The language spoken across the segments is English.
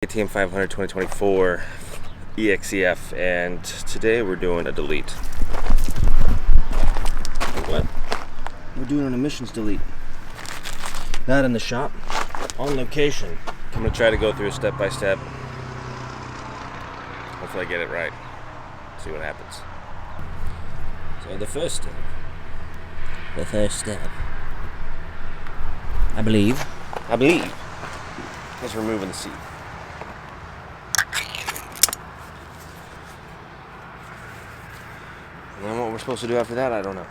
KTM 500 2024 EXC-f, and today we're doing a delete. What? We're doing an emissions delete. Not in the shop, on location. I'm gonna try to go through step by step. Hopefully I get it right. See what happens. So the first step, I believe, is removing the seat. And then what we're supposed to do after that, I don't know.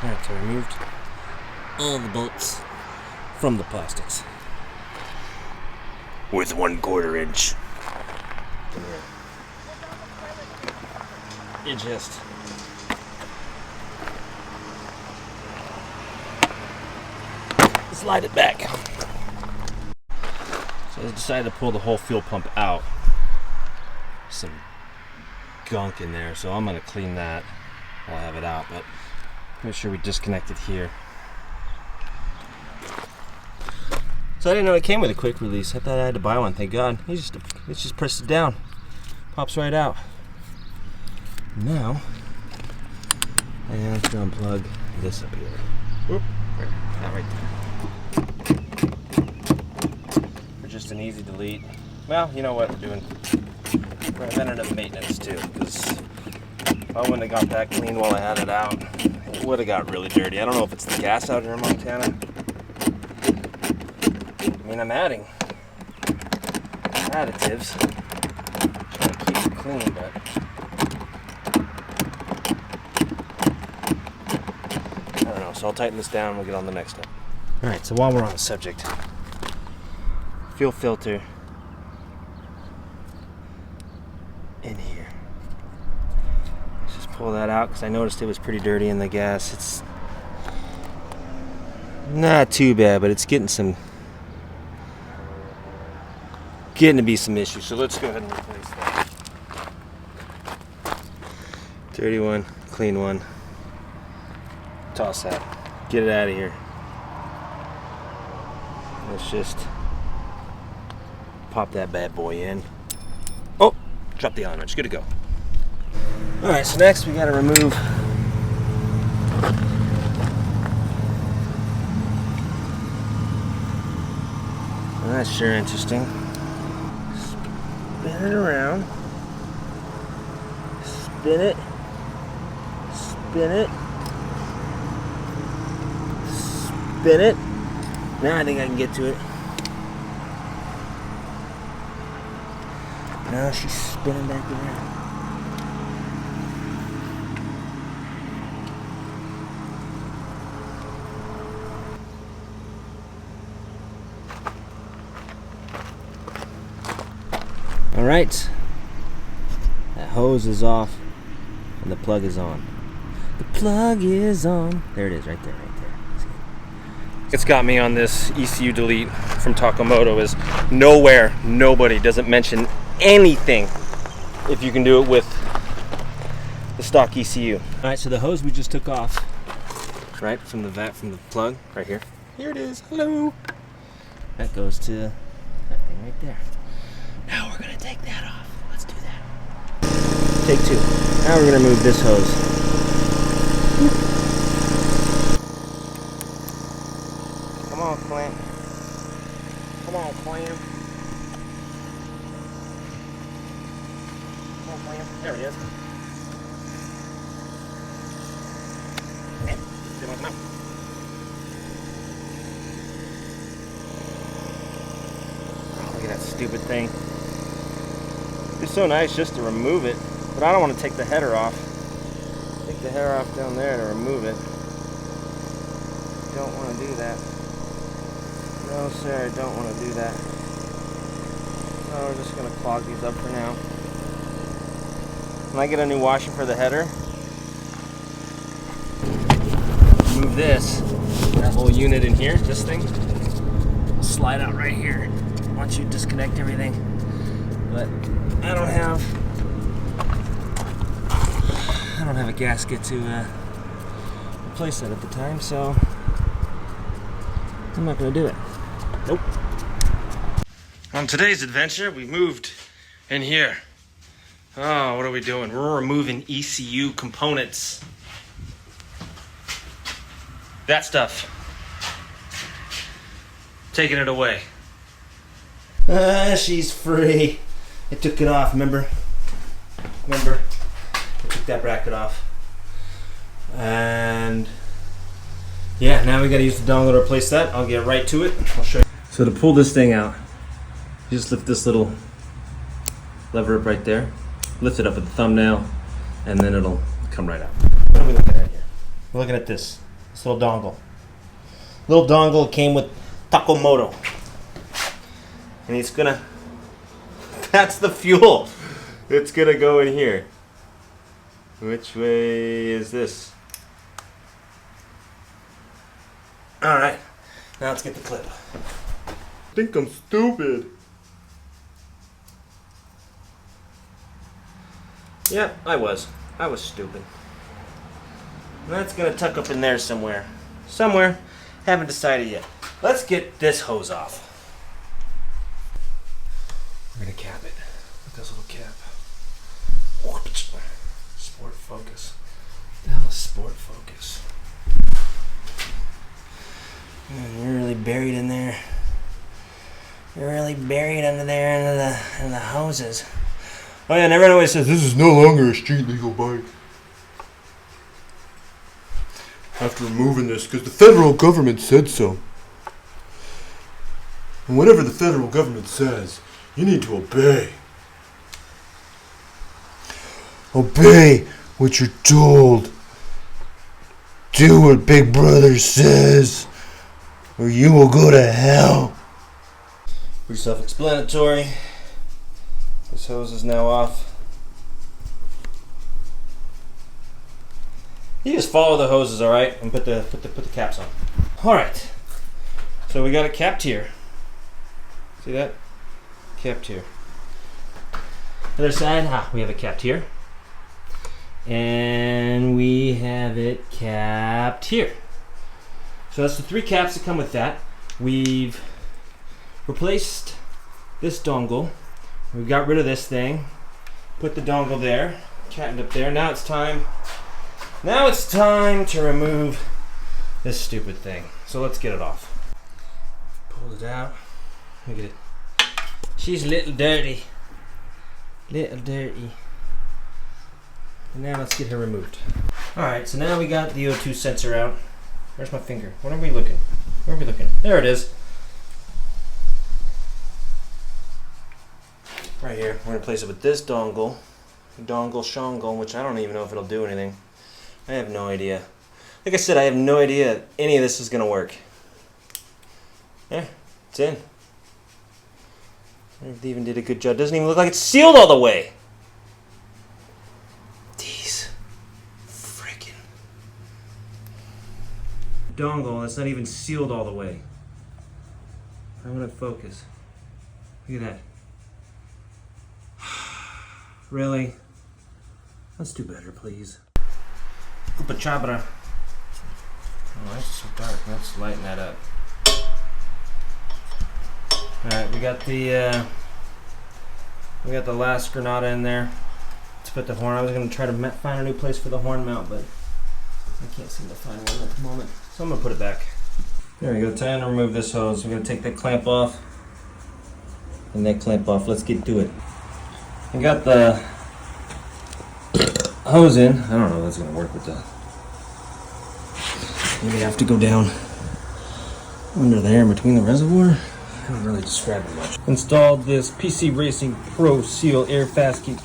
Alright, so I removed all the bolts from the plastics. With 1/4 inch. You just slide it back. So I decided to pull the whole fuel pump out. Some gunk in there, so I'm gonna clean that while I have it out, but make sure we disconnect it here. So I didn't know it came with a quick release. I thought I had to buy one, thank God. It's just press it down. Pops right out. Now, I have to unplug this up here. Oop, that right there. For just an easy delete. Well, you know what, we're doing preventative maintenance too, because if I wouldn't have got that clean while I had it out, it would have got really dirty. I don't know if it's the gas out here in Montana. I mean, I'm adding additives, trying to keep it clean, but I don't know. So I'll tighten this down and we'll get on the next step. Alright, so while we're on the subject, fuel filter in here. Let's just pull that out because I noticed it was pretty dirty in the gas. It's not too bad, but it's getting to be some issues. So let's go ahead and replace that. Dirty one, clean one. Toss that. Get it out of here. Let's just pop that bad boy in. Oh, drop the Allen wrench. Good to go. All right, so next we got to remove well, that's sure interesting. Spin it around. Spin it. Spin it. Spin it. Now I think I can get to it. Now she's spinning back around. All right, that hose is off and the plug is on. The plug is on. There it is, right there, right there. See? It's got me on this ECU delete from Taco Moto is nowhere, nobody doesn't mention anything if you can do it with the stock ECU. All right, so the hose we just took off, right, from the plug, right here. Here it is, hello. That goes to that thing right there. Now we're gonna take that off. Let's do that. Take two. Now we're gonna remove this hose. Come on, Clint. Come on, Clint. Come on, Clint. There he is. Come on. Look at that stupid thing. It's so nice just to remove it, but I don't want to take the header off. Take the header off down there to remove it. Don't want to do that. No, sir, I don't want to do that. No, we're just going to clog these up for now. When I get a new washer for the header, move this, that whole unit in here, this thing, will slide out right here once you disconnect everything. But I don't have a gasket to replace that at the time, so I'm not going to do it. Nope. On today's adventure, we moved in here. Oh, what are we doing? We're removing ECU components. That stuff. Taking it away. She's free. I took it off, remember? I took that bracket off. And yeah, now we gotta use the dongle to replace that. I'll get right to it. I'll show you. So to pull this thing out, you just lift this little lever up right there. Lift it up at the thumbnail, and then it'll come right out. What are we looking at here? We're looking at this little dongle. Little dongle came with Taco Moto. And he's gonna, that's the fuel. It's gonna go in here. Which way is this? All right, now let's get the clip. I think I'm stupid. Yeah, I was stupid. That's gonna tuck up in there somewhere. Haven't decided yet. Let's get this hose off. We're gonna cap it with this little cap. Sport Focus. What the hell is Sport Focus? Man, you're really buried in there. You're really buried under there in the hoses. Oh yeah, and everyone always says this is no longer a street legal bike. After removing this, because the federal government said so. And whatever the federal government says, you need to obey. Obey what you're told. Do what Big Brother says, or you will go to hell. Pretty self-explanatory. This hose is now off. You just follow the hoses, all right, and put the caps on. All right. So we got it capped here. See that? Capped here. Other side, we have it capped here. And we have it capped here. So that's the 3 caps that come with that. We've replaced this dongle. We got rid of this thing. Put the dongle there. Capped up there. Now it's time to remove this stupid thing. So let's get it off. Pull it out. Look at it. She's a little dirty. Little dirty. And now let's get her removed. Alright, so now we got the O2 sensor out. Where's my finger? Where are we looking? There it is. Right here. We're going to replace it with this dongle. Dongle shongle, which I don't even know if it'll do anything. I have no idea. Like I said, I have no idea any of this is going to work. There. It's in. They even did a good job. Doesn't even look like it's sealed all the way. These freaking dongle that's not even sealed all the way. I want to focus. Look at that. Really? Let's do better, please. Upachabra. Oh, that's so dark. Let's lighten that up. Alright, we got the last granada in there. Let's put the horn. I was going to try to find a new place for the horn mount, but I can't seem to find one at the moment. So I'm going to put it back. There we go. Time to remove this hose. We're going to take that clamp off. And that clamp off. Let's get to it. I got the hose in. I don't know if that's going to work with that. Maybe I have to go down under there in between the reservoir. I haven't really described it much. Installed this PC Racing Pro Seal air gasket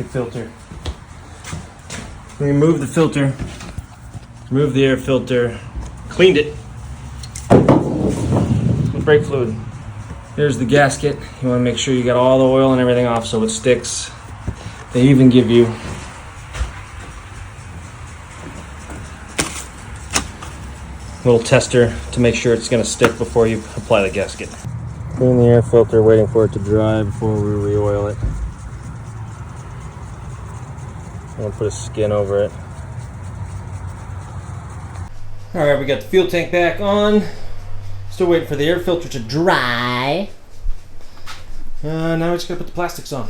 filter. Remove the filter. Remove the air filter. Cleaned it. With brake fluid. There's the gasket. You want to make sure you got all the oil and everything off so it sticks. They even give you a little tester to make sure it's going to stick before you apply the gasket. Clean the air filter, waiting for it to dry before we re-oil it. I'm going to put a skin over it. All right, we got the fuel tank back on. Still waiting for the air filter to dry. Now we just gotta put the plastics on.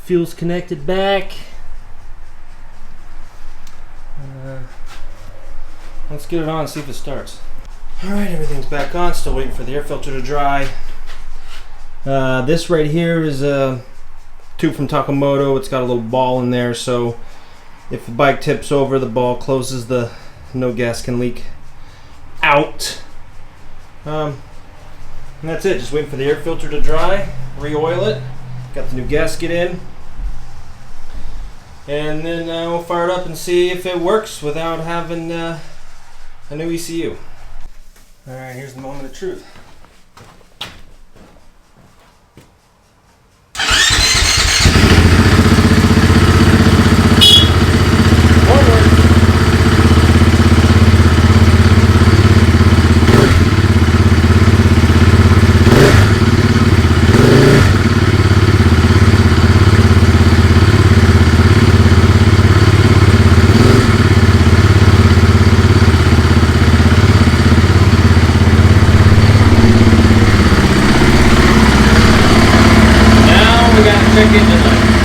Fuel's connected back. Let's get it on and see if it starts. All right, everything's back on. Still waiting for the air filter to dry. This right here is a tube from Taco Moto. It's got a little ball in there, so if the bike tips over, the ball closes, no gas can leak out. And that's it. Just waiting for the air filter to dry, re-oil it. Got the new gasket in. And then we'll fire it up and see if it works without having a new ECU. Alright, here's the moment of truth. Check engine light.